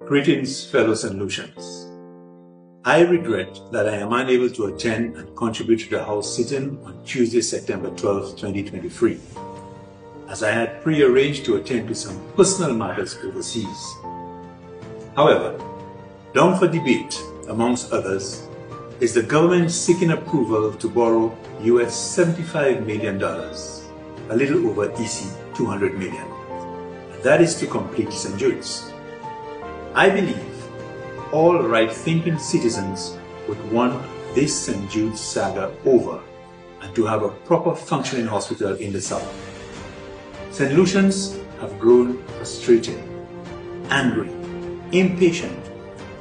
Greetings, fellow St. Lucians. I regret that I am unable to attend and contribute to the House sitting on Tuesday, September 12, 2023, as I had pre-arranged to attend to some personal matters overseas. However, down for debate, amongst others, is the government seeking approval to borrow US $75 million, a little over EC $200 million. And that is to complete St. Jude's. I believe all right-thinking citizens would want this St. Jude's saga over and to have a proper functioning hospital in the South. St. Lucians have grown frustrated, angry, impatient,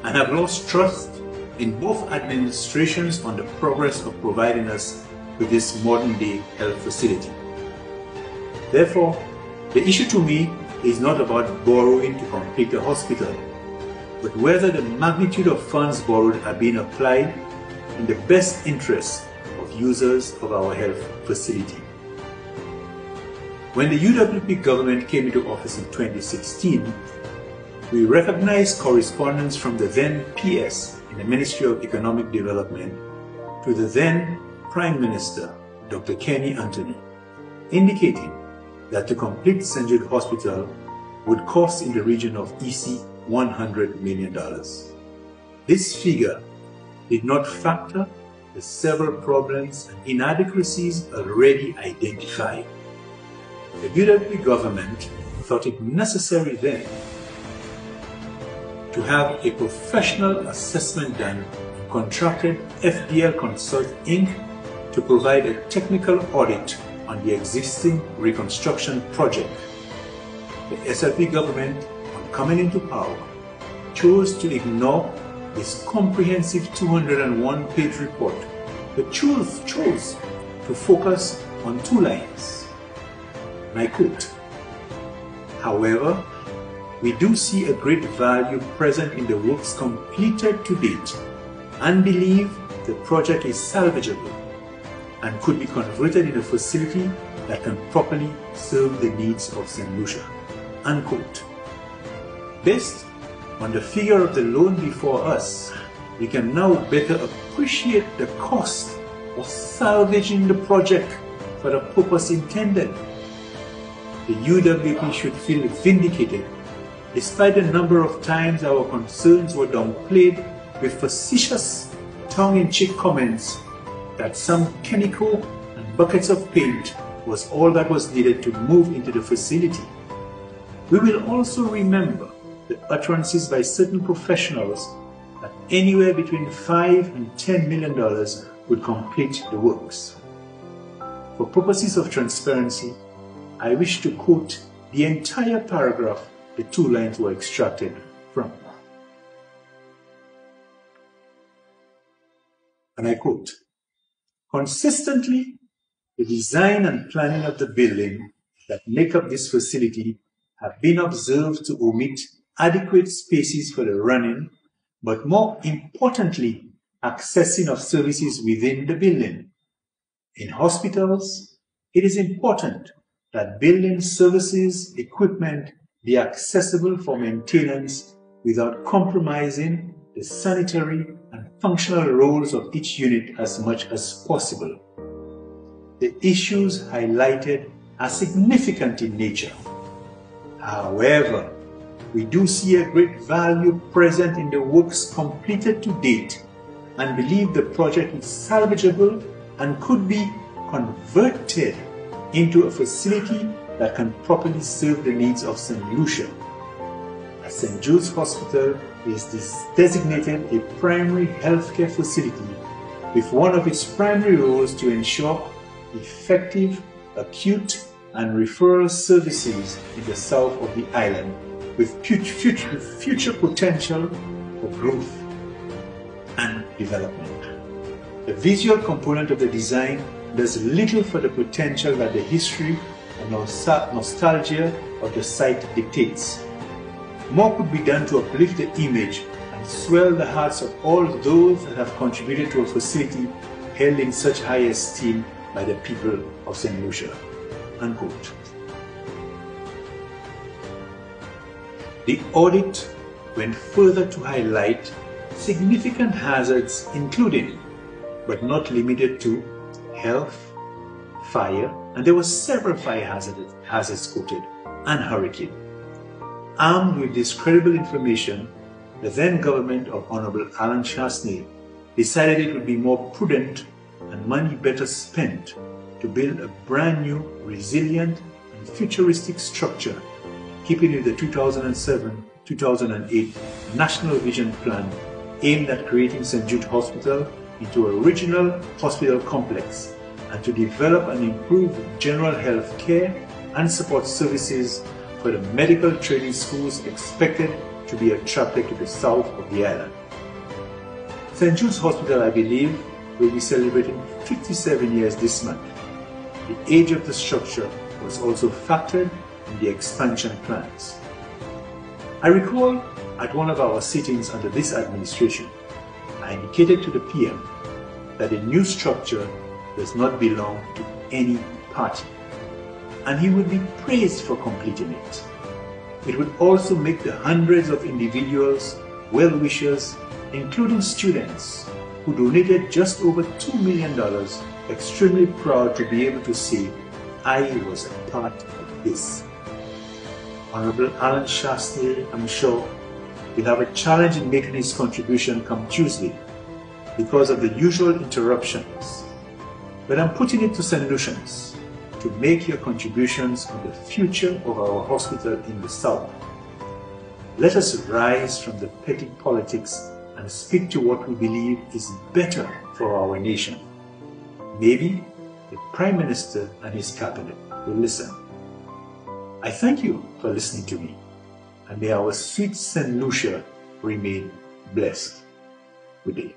and have lost trust in both administrations on the progress of providing us with this modern-day health facility. Therefore, the issue to me is not about borrowing to complete the hospital, but whether the magnitude of funds borrowed are being applied in the best interest of users of our health facility. When the UWP government came into office in 2016, we recognized correspondence from the then PS in the Ministry of Economic Development to the then Prime Minister, Dr. Kenny Anthony, indicating that to complete St. Jude Hospital would cost in the region of EC $100 million. This figure did not factor the several problems and inadequacies already identified. The UWP government thought it necessary then to have a professional assessment done and contracted FDL Consult Inc. to provide a technical audit on the existing reconstruction project. The SLP government, on coming into power, chose to ignore this comprehensive 201-page report, but chose to focus on 2 lines. And I quote, "However, we do see a great value present in the works completed to date and believe the project is salvageable and could be converted in a facility that can properly serve the needs of St. Lucia." Unquote. Based on the figure of the loan before us, we can now better appreciate the cost of salvaging the project for the purpose intended. The UWP should feel vindicated despite the number of times our concerns were downplayed with facetious, tongue-in-cheek comments that some chemical and buckets of paint was all that was needed to move into the facility. We will also remember the utterances by certain professionals that anywhere between $5 and $10 million would complete the works. For purposes of transparency, I wish to quote the entire paragraph the 2 lines were extracted from. And I quote, "Consistently, the design and planning of the building that make up this facility have been observed to omit adequate spaces for the running, but more importantly, accessing of services within the building. In hospitals, it is important that building services, equipment be accessible for maintenance without compromising the sanitary and functional roles of each unit as much as possible. The issues highlighted are significant in nature. However, we do see a great value present in the works completed to date and believe the project is salvageable and could be converted into a facility that can properly serve the needs of St. Lucia. As St. Jude's Hospital is designated a primary healthcare facility with one of its primary roles to ensure effective, acute, and referral services in the south of the island with future potential for growth and development. The visual component of the design does little for the potential that the history and nostalgia of the site dictates. More could be done to uplift the image and swell the hearts of all those that have contributed to a facility held in such high esteem by the people of St. Lucia." Unquote. The audit went further to highlight significant hazards including, but not limited to, health, fire, and there were several fire hazards quoted, and hurricane. Armed with this credible information, the then government of Honorable Alan Chastanet decided it would be more prudent and money better spent to build a brand new, resilient and futuristic structure, keeping with the 2007-2008 National Vision Plan aimed at creating St. Jude Hospital into a regional hospital complex and to develop and improve general health care and support services for the medical training schools expected to be attracted to the south of the island. St. Jude's Hospital, I believe, will be celebrating 57 years this month. The age of the structure was also factored in the expansion plans. I recall at one of our sittings under this administration, I indicated to the PM that the new structure does not belong to any party, and he would be praised for completing it. It would also make the hundreds of individuals, well-wishers, including students, who donated just over $2 million, extremely proud to be able to say, I was a part of this. Honorable Alan Chastanet, I'm sure, will have a challenge in making his contribution come Tuesday because of the usual interruptions. But I'm putting it to St. Lucians to make your contributions on the future of our hospital in the South. Let us rise from the petty politics and speak to what we believe is better for our nation. Maybe the Prime Minister and his cabinet will listen. I thank you for listening to me, and may our sweet St. Lucia remain blessed. Good day.